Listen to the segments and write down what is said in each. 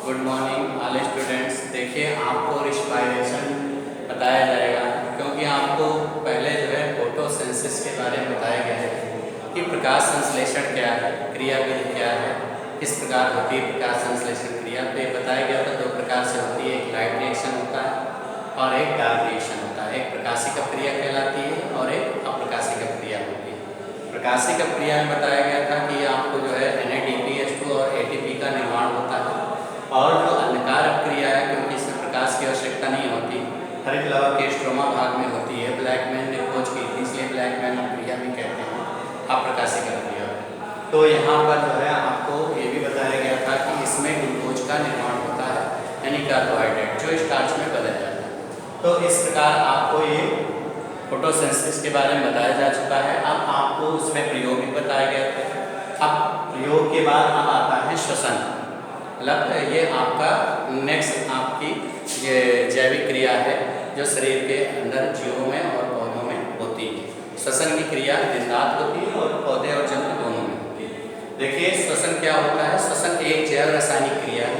Good morning all students. देखिए, आपको respiration बताया जाएगा क्योंकि आपको पहले जो है फोटोसिंथेसिस के बारे में बताया गया है कि प्रकाश संश्लेषण क्या है, क्रियाविधि क्या है, किस प्रकार होती है प्रकाश संश्लेषण क्रिया। तो ये बताया गया था दो प्रकार से होती है, एक लाइट रिएक्शन होता है और एक डार्क रिएक्शन होता है। एक प्रकाशिक क्रिया कहलाती है और एक अप्रकाशिक क्रिया होती है। प्रकाशिक क्रिया में बताया गया था कि आपको जो है NADPH2 और ATP का निर्माण होता है। और जो अंधकार क्रिया है, क्योंकि इसमें प्रकाश की आवश्यकता नहीं होती, हरित लवा के स्ट्रोमा भाग में होती है। ब्लैकमैन ने खोज की थी, इसलिए ब्लैकमैन क्रिया भी कहते हैं अप्रकाशिक क्रिया। तो यहाँ पर जो है आपको ये भी बताया गया था कि इसमें ग्लूकोज का निर्माण होता है, यानी कार्बोहाइड्रेट जो स्टार्च में बदल जाता है। तो इस प्रकार आपको ये फोटोसिंथेसिस के बारे में बताया जा चुका है। अब आपको उसमें प्रयोग भी बताया गया था। अब प्रयोग के बाद अब आता है श्वसन। मतलब ये आपका नेक्स्ट आपकी ये जैविक क्रिया है जो शरीर के अंदर जीवों में और पौधों में होती है। श्वसन की क्रिया दिन रात होती है और पौधे और जंतु दोनों में होती है। देखिए, श्वसन क्या होता है। श्वसन एक जैव रासायनिक क्रिया है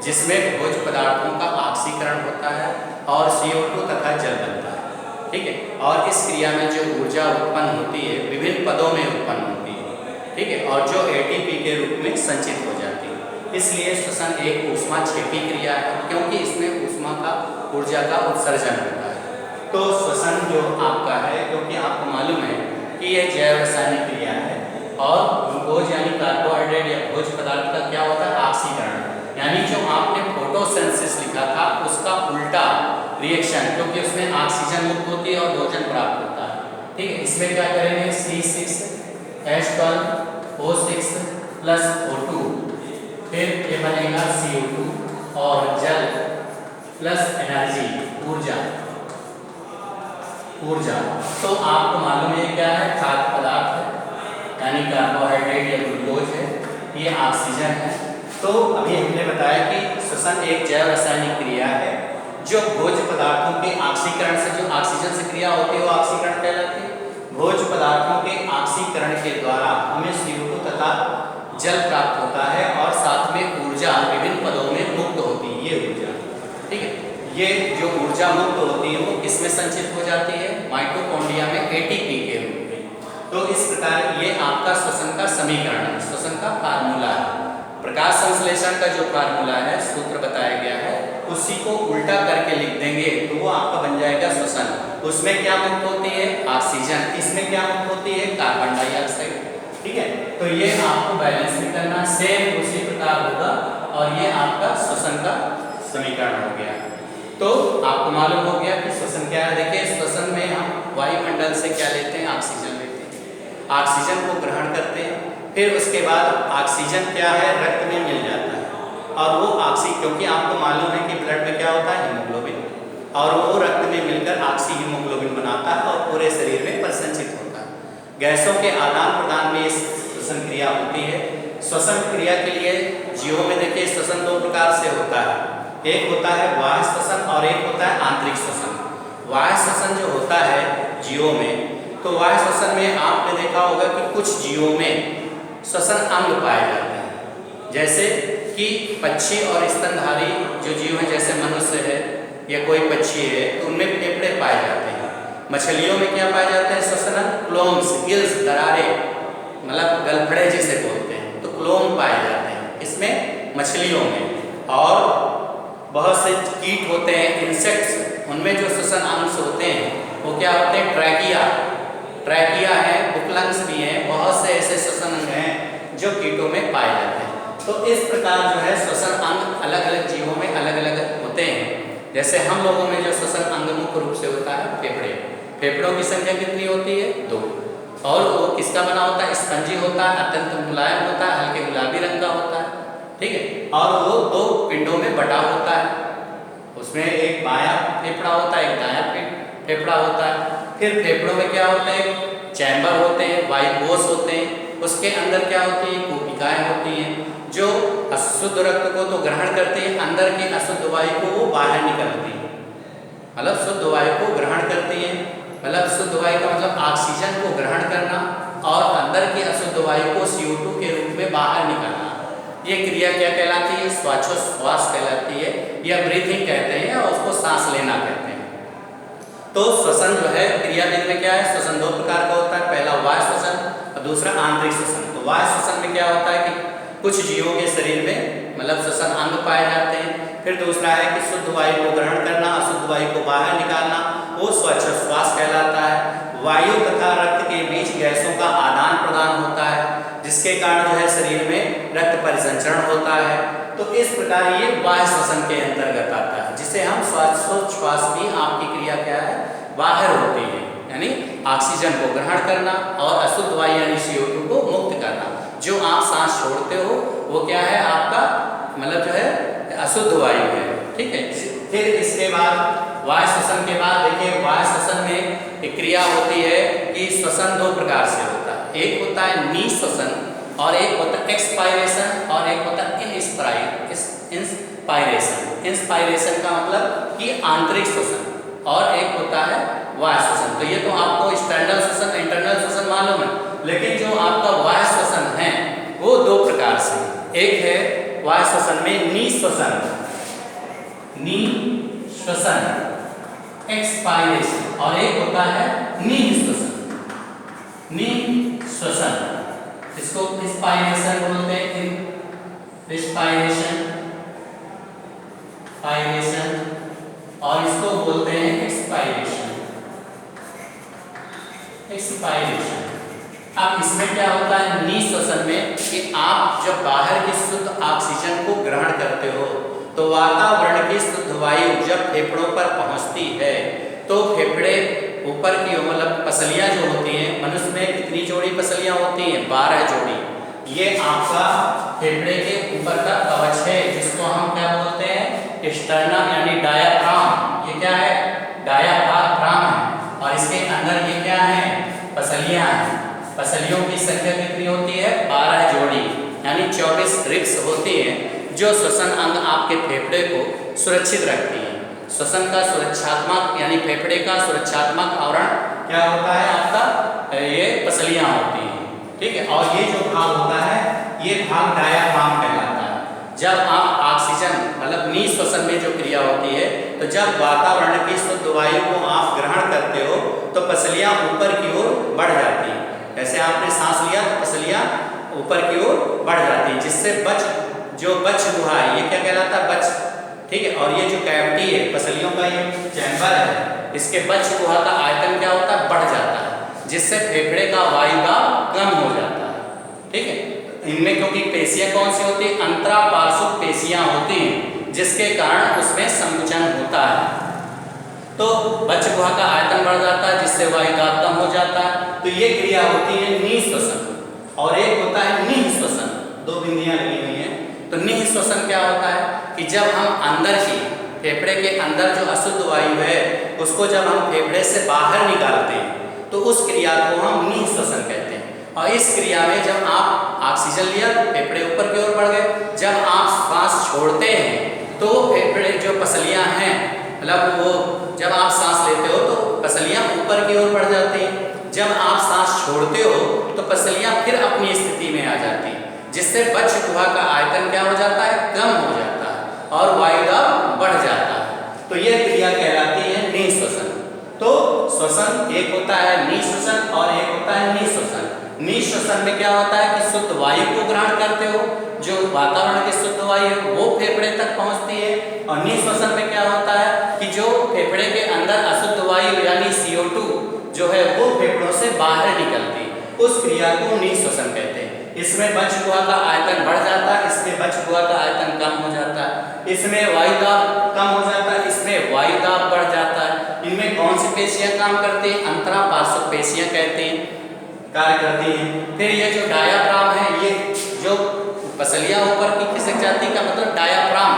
जिसमें भोज्य पदार्थों का ऑक्सीकरण होता है और CO2 तथा जल बनता है। ठीक है, और इस क्रिया में जो ऊर्जा उत्पन्न होती है विभिन्न पदों में उत्पन्न होती है। ठीक है, और जो ATP के रूप में संचित हो जाती है। इसलिए श्वसन एक ऊष्माक्षेपी क्रिया है क्योंकि इसमें ऊष्मा का ऊर्जा का उत्सर्जन होता है। तो श्वसन जो आपका है, क्योंकि आपको मालूम है कि यह जैव रासायनिक क्रिया है और ग्लूकोज यानी कार्बोहाइड्रेट या भोज्य पदार्थ का क्या होता है, ऑक्सीकरण। यानी जो आपने फोटोसिंथेसिस लिखा था उसका उल्टा रिएक्शन, क्योंकि उसमें ऑक्सीजन मुक्त होती है और भोजन प्राप्त होता है। ठीक है, इसमें क्या करेंगे, C6H12O6 प्लस O2, फिर ये बनेगा CO2 और जल प्लस एनर्जी ऊर्जा। तो आपको मालूम है क्या है, खाद्य पदार्थ है यानी कार्बोहाइड्रेट या ग्लूकोज है, ये ऑक्सीजन है। तो अभी हमने बताया कि श्वसन एक जैव रासायनिक क्रिया है जो भोज्य पदार्थों के ऑक्सीकरण से, जो ऑक्सीजन से क्रिया होती है वो ऑक्सीकरण कहलाती है। भोज्य पदार्थों के ऑक्सीकरण के द्वारा हमें CO2 तथा जल प्राप्त होता है और साथ में ऊर्जा विभिन्न पदों में मुक्त होती है। ये ऊर्जा, ठीक है, ये जो ऊर्जा मुक्त होती है वो किसमें संचित हो जाती है, माइटोकॉन्ड्रिया में ATP के रूप में। तो इस प्रकार ये आपका श्वसन का समीकरण है, श्वसन का फार्मूला है। प्रकाश संश्लेषण का जो फार्मूला है, सूत्र बताया गया है, उसी को उल्टा करके लिख देंगे तो वो आपका बन जाएगा श्वसन। उसमें क्या मुक्त होती है, ऑक्सीजन। इसमें क्या मुक्त होती है, कार्बन डाइऑक्साइड। ठीक है, तो ये आपको बैलेंस भी करना, सेम उसी प्रकार होगा और ये आपका श्वसन का समीकरण हो गया। तो आपको मालूम हो गया कि श्वसन क्या है। देखिए, श्वसन में हम वायुमंडल से क्या लेते हैं, ऑक्सीजन लेते हैं, ऑक्सीजन को ग्रहण करते हैं, फिर उसके बाद ऑक्सीजन क्या है, रक्त में मिल जाता है और वो क्योंकि आपको मालूम है कि ब्लड में क्या होता है, हीमोग्लोबिन, और वो रक्त में मिलकर ऑक्सी हीमोग्लोबिन बनाता है और पूरे शरीर में प्रसंचित होता है। गैसों के आदान प्रदान में श्वसन क्रिया होती है। श्वसन क्रिया के लिए जीवों में देखिए श्वसन दो प्रकार से होता है, एक होता है बाह्य श्वसन और एक होता है आंतरिक श्वसन। बाह्य श्वसन जो होता है जीवों में, तो बाह्य श्वसन में आपने देखा होगा कि कुछ जीवों में श्वसन अंग पाए जाते हैं, जैसे कि पक्षी और स्तनधारी जो जीव हैं, जैसे मनुष्य है या कोई पक्षी है, तो उनमें फेफड़े पाए जाते हैं। मछलियों में क्या पाए जाते हैं, श्वसन अंग, क्लोम्स, गिल्स, दरारें, मतलब गलफड़े जिसे बोलते हैं, तो क्लोम पाए जाते हैं इसमें मछलियों में। और बहुत से कीट होते हैं, इंसेक्ट्स, उनमें जो श्वसन अंश होते हैं वो क्या होते हैं, ट्रैकिया है, बुकलंग्स भी हैं, बहुत से ऐसे श्वसन अंग हैं जो कीटों में पाए जाते हैं। तो इस प्रकार जो है श्वसन अंग अलग अलग जीवों में अलग अलग होते हैं। जैसे हम लोगों में जो श्वसन अंग मुख्य रूप से होता है फेफड़े, फेफड़ों की संख्या कितनी होती है, 2, और वो किसका बना होता है, स्पंजी होता है, अत्यंत मुलायम होता है, हल्के गुलाबी रंग का होता है। ठीक है, और वो 2 पिंडों में बटा होता है, उसमें एक बायां फेफड़ा होता है, एक दायां फेफड़ा होता है। फिर फेफड़ों में क्या होते हैं, चैम्बर होते हैं, वायुकोश होते हैं, उसके अंदर क्या होती है, कोशिकाएं होती हैं जो अशुद्ध रक्त को तो ग्रहण करती है, अंदर की अशुद्ध वायु को वो बाहर निकलती है, मतलब शुद्ध वायु को ग्रहण करती है। मतलब शुद्ध वायु का मतलब ऑक्सीजन को ग्रहण करना और अंदर की अशुद्ध वायु को CO2 के रूप में बाहर निकालना, ये क्रिया क्या कहलाती है? श्वासोच्छ्वास कहलाती है, या ब्रीथिंग कहते हैं, या उसको सांस लेना कहते हैं। तो श्वसन जो है क्रिया में क्या है? श्वसन दो प्रकार का होता है, पहला वायु श्वसन और दूसरा आंतरिक श्वसन। तो वायु श्वसन में क्या होता है कि कुछ जीवों के शरीर में मतलब श्वसन अंग पाए जाते हैं। फिर दूसरा है कि शुद्ध वायु को ग्रहण करना, अशुद्ध वायु को बाहर निकालना, वो श्वासोच्छ्वास कहलाता है। वायु तथा रक्त के बीच गैसों का आदान प्रदान होता है, जिसके कारण जो है शरीर में रक्त परिसंचरण होता है। तो इस प्रकार ये वायु श्वसन के अंतर्गत आता है, जिसे हम श्वासोच्छ्वास भी आपकी क्रिया क्या है? बाहर होती है, यानी ऑक्सीजन को ग्रहण करना और अशुद्ध वायु यानी CO2 को मुक्त करना। जो आप सांस छोड़ते हो वो क्या है? आपका मतलब जो है अशुद्ध वायु है, ठीक है। फिर इसके बाद वायु श्वसन के बाद देखिए, वायु श्वसन में एक क्रिया होती है कि श्वसन दो प्रकार से होता है। एक होता है निःश्वसन और एक होता है एक्सपायरेशन और एक होता है इंस्पायरेशन। इंस्पायरेशन का मतलब कि आंतरिक श्वसन और एक होता है वायु श्वसन। तो ये तो आपको एक्सटर्नल श्वसन इंटरनल श्वसन मालूम है, लेकिन जो आपका वायु श्वसन है वो दो प्रकार से। एक है वायु श्वसन में निःश्वसन, निःश्वसन एक्सपायरेशन, और एक होता है निःश्वसन, निःश्वसन। इसको इंस्पायरेशन बोलते हैं, इंस्पायरेशन, पायरेशन, और इसको बोलते हैं एक्सपायरेशन, एक्सपायरेशन। अब इसमें क्या होता है निःश्वसन में कि आप जब बाहर की शुद्ध ऑक्सीजन को ग्रहण करते हो तो वातावरण की शुद्ध वायु जब फेफड़ों पर पहुंचती है तो फेफड़े ऊपर की मतलब पसलियां जो होती हैं, मनुष्य में कितनी जोड़ी पसलियां होती हैं? 12 जोड़ी। ये आपका फेफड़े के ऊपर का कवच है, जिसको हम क्या बोलते हैं? स्टर्नम यानी डायाफ्राम। ये क्या है? डायाफ्राम है। और इसके अंदर ये क्या है? पसलियां हैं। पसलियों की संख्या कितनी होती है? 12 जोड़ी, यानी 24 रिब्स होती हैं, जो श्वसन अंग आपके फेफड़े को सुरक्षित रखती हैं। श्वसन का सुरक्षात्मक यानी फेफड़े का सुरक्षात्मक आवरण क्या होता है? आपका ये पसलियां होती हैं, ठीक है। और ये जो भाग होता है ये भाग डायाफ्राम कहलाता है। जब आप ऑक्सीजन मतलब निःश्वसन में जो क्रिया होती है, तो जब वातावरण की शुद्ध वायु को आप ग्रहण करते हो तो पसलियां ऊपर की ओर बढ़ जाती हैं। जैसे आपने सांस लिया तो पसलियां ऊपर की ओर बढ़ जाती हैं, जिससे बच गुहा है, ये क्या कहलाता है? बच, ठीक है। और ये जो कैविटी है पसलियों का, ये चैम्बर है, इसके बच गुहा का आयतन क्या होता है? बढ़ जाता है, जिससे फेफड़े का वायु दाब कम हो जाता है, ठीक है। इनमें क्योंकि पेशियां कौन सी होती है? अंतरापार्श्व पेशियां होती हैं, जिसके कारण उसमें संकुचन होता है। तो बच गुहा का आयतन बढ़ जाता है, जिससे वायु दाब कम हो जाता है। तो ये क्रिया होती है निःश्वसन। और एक होता है निःश्वसन, दो बिंदियां लगी हुई हैं। तो निःश्वसन क्या होता है कि जब हम अंदर की फेफड़े के अंदर जो अशुद्ध वायु है उसको जब हम फेफड़े से बाहर निकालते हैं तो उस क्रिया को हम निःश्वसन कहते हैं। और इस क्रिया में जब आप ऑक्सीजन लिया तो फेफड़े ऊपर की ओर बढ़ गए, जब आप श्वास छोड़ते हैं तो फेफड़े जो पसलियां हैं मतलब वो जब आप सांस लेते हो तो पसलियां ऊपर की ओर बढ़ जाती हैं, जब आप सांस छोड़ते हो तो पसलियां फिर अपनी स्थिति में आ जाती हैं, जिससे बच गुहा का आयतन क्या हो जाता है? कम हो जाता है और वायु दाब बढ़ जाता है। तो यह क्रिया कहलाती है निःश्वसन। तो श्वसन एक होता है निःश्वसन और एक होता है निःश्वसन। निःश्वसन में क्या होता है कि शुद्ध वायु को ग्रहण करते हो, जो वातावरण की शुद्ध वायु है वो फेफड़े तक पहुंचती है। और निःश्वसन में क्या होता है कि जो फेफड़े के अंदर अशुद्ध वायु यानी CO2 जो है वो फेफड़ों से बाहर निकलती है, उस क्रिया को निःश्वसन कहते हैं। इसमें बच गुहा का आयतन बढ़ जाता है, इसमें बच गुहा का आयतन कम हो जाता है, इसमें वायु दाब कम हो जाता है, इसमें वायु दाब बढ़ जाता है। इनमें कौन सी पेशियां काम करती हैं? अंतरापार्श्व पेशियां कहते हैं, कार्य करती हैं। फिर ये जो डायाफ्राम है, ये जो पसलियां ऊपर की खिसक जाती का मतलब डायाफ्राम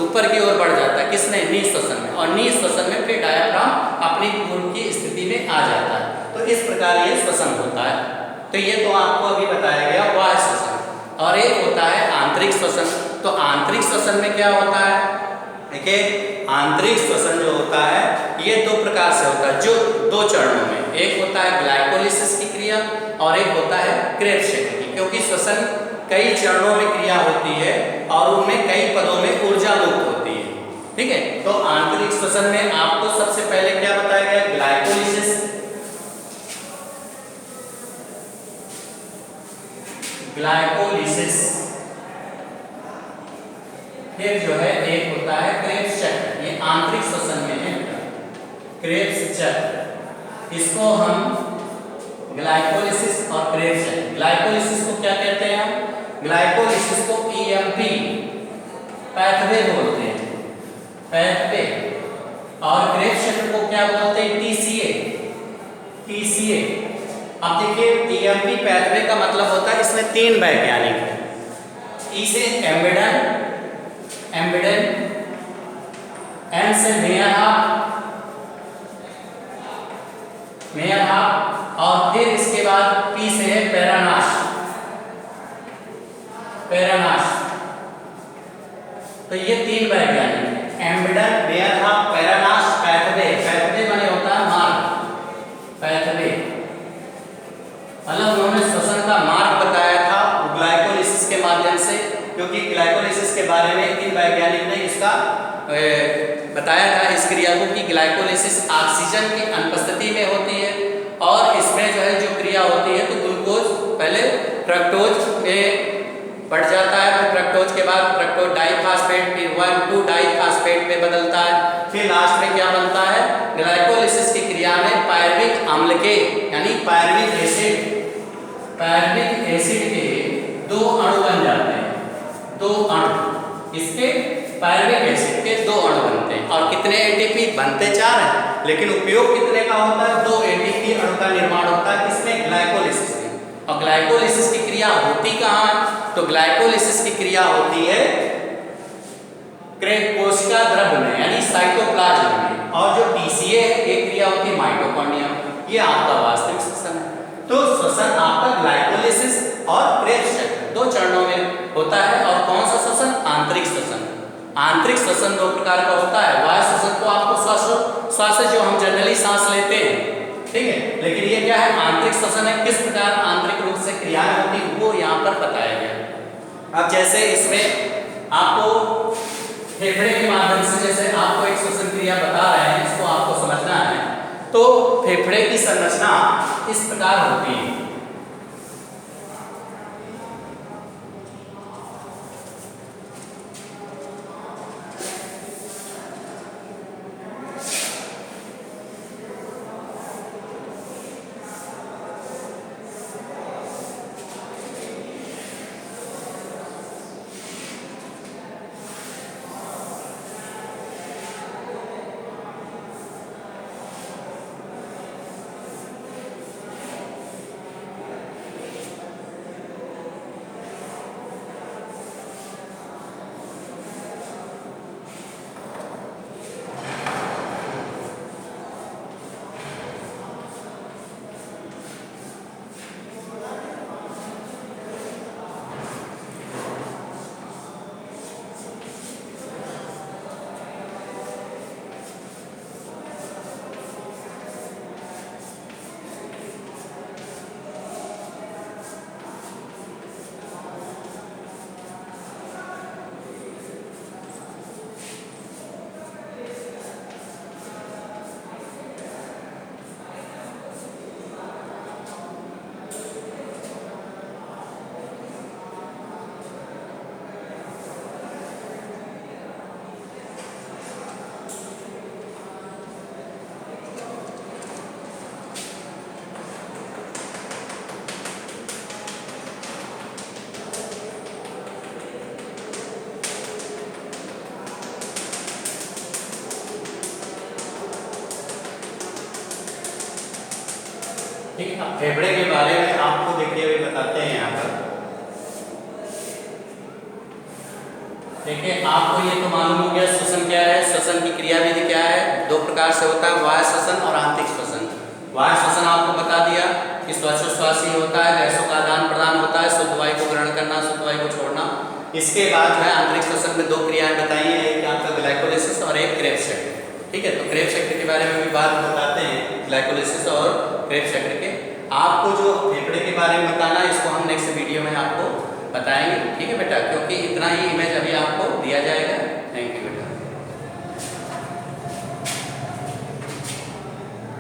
ऊपर की ओर बढ़ जाता है, किसने? निःश्वसन में। और निःश्वसन में फिर डायाफ्राम अपनी पूर्व की स्थिति में आ जाता है। तो इस प्रकार ये श्वसन होता है। तो ये तो आपको अभी बताया गया वायु श्वसन। और एक होता है आंतरिक श्वसन। तो आंतरिक श्वसन में क्या होता है? देखिए, आंतरिक श्वसन जो होता है ये दो प्रकार से होता है, जो दो चरणों में। एक होता है ग्लाइकोलिसिस की क्रिया और एक होता है क्रेब्स चक्र की। क्योंकि श्वसन कई चरणों में क्रिया होती है और उनमें कई पदों में ऊर्जा मुक्त होती है। ठीक है, तो आंतरिक श्वसन में आपको सबसे पहले क्या बताया गया? Glycolysis, glycolysis. फिर जो है एक होता है क्रेब्स चक्र, ये आंतरिक श्वसन में है क्रेब्स चक्र। इसको हम ग्लाइकोलिसिस और क्रेब्स चक्र, ग्लाइकोलिसिस को क्या कहते हैं हम? ग्लाइकोलिसिस को ईएमपी पैथवे बोलते हैं, पैथवे। और क्रेब्स चक्र को क्या बोलते हैं? TCA, TCA. अब देखिए ईएमपी पैथवे का मतलब होता है, इसमें 3 वैज्ञानिक है। ई से एम्बिडन, एम्बिडन, एम से मेयरहाफ, मेयरहाफ, और फिर इसके बाद पी से है पैरानाश, पैरानाश। तो ये 3 वैज्ञानिक हैं, एम्बिडन, मेयरहाफ, पैरानाश, पैथवे। पैथवे माने होता है मार्ग, पैथवे। मतलब उन्होंने श्वसन का मार्ग बताया था ग्लाइकोलिसिस के माध्यम से, क्योंकि ग्लाइकोलिसिस के बारे में 3 वैज्ञानिक ने इसका बताया था इस क्रिया को कि ग्लाइकोलिसिस ऑक्सीजन की अनुपस्थिति में होती है और इसमें जो है जो क्रिया होती है तो ग्लूकोज पहले फ्रक्टोज में बढ़ जाता है, फिर फ्रक्टोज के बाद फ्रक्टोज डाइफॉस्फेट, फिर 1,2 डाइफॉस्फेट में बदलता है, फिर लास्ट में क्या बनता है? ग्लाइकोलिसिस की क्रिया में पायरुविक अम्ल के यानी पायरुविक एसिड, पायरुविक एसिड के 2 अणु बन जाते हैं, 2 अणु। इसके पायरुविक एसिड के 2 अणु बनते हैं और कितने एटीपी बनते? 4 हैं, लेकिन उपयोग कितने का होता है? 2 एटीपी अणु का निर्माण होता है किसमें? ग्लाइकोलिसिस में। और ग्लाइकोलिसिस की क्रिया होती कहाँ? तो ग्लाइकोलिसिस की क्रिया होती है कोशिका द्रव्य में यानी साइटोप्लाज्म में, और जो टीसीए है ये क्रिया होती है माइटोकॉन्ड्रिया में। ये आपका वास्तविक श्वसन है। तो श्वसन आपका ग्लाइकोलिसिस और क्रेब्स चक्र 2 चरणों में होता है। और कौन सा श्वसन? आंतरिक श्वसन। आंतरिक श्वसन 2 प्रकार का होता है। वायु श्वसन को आपको श्वास जो हम जनरली सांस लेते हैं, ठीक है, लेकिन ये क्या है? आंतरिक श्वसन है। किस प्रकार आंतरिक रूप से क्रियाएं होती है वो यहाँ पर बताया गया। अब जैसे इसमें आपको फेफड़े के माध्यम से जैसे आपको एक श्वसन क्रिया बता रहे हैं, इसको आपको समझना है। तो फेफड़े की संरचना इस प्रकार होती है। ठीक है, फेफड़े के बारे में आपको देखिए अभी बताते हैं यहाँ पर। देखिए आपको ये तो मालूम हो गया श्वसन क्या है, श्वसन की क्रियाविधि क्या है। 2 प्रकार से होता है, वायु श्वसन और आंतरिक श्वसन। वायु श्वसन आपको बता दिया कि श्वासोच्छ्वासी होता है, गैसों का आदान प्रदान होता है, शुद्ध वायु को ग्रहण करना, शुद्ध वायु को छोड़ना। इसके बाद जो है आंतरिक श्वसन में 2 क्रियाएं बताई हैं, एक आपका ग्लाइकोलिसिस और एक क्रेब्स चक्र। ठीक है, तो क्रेब्स चक्र के बारे में भी बात बताते हैं, ग्लाइकोलिसिस और क्रेब्स चक्र के। आपको जो फेफड़े के बारे में बताना है इसको हम नेक्स्ट वीडियो में आपको बताएंगे, ठीक है बेटा, क्योंकि इतना ही इमेज अभी आपको दिया जाएगा।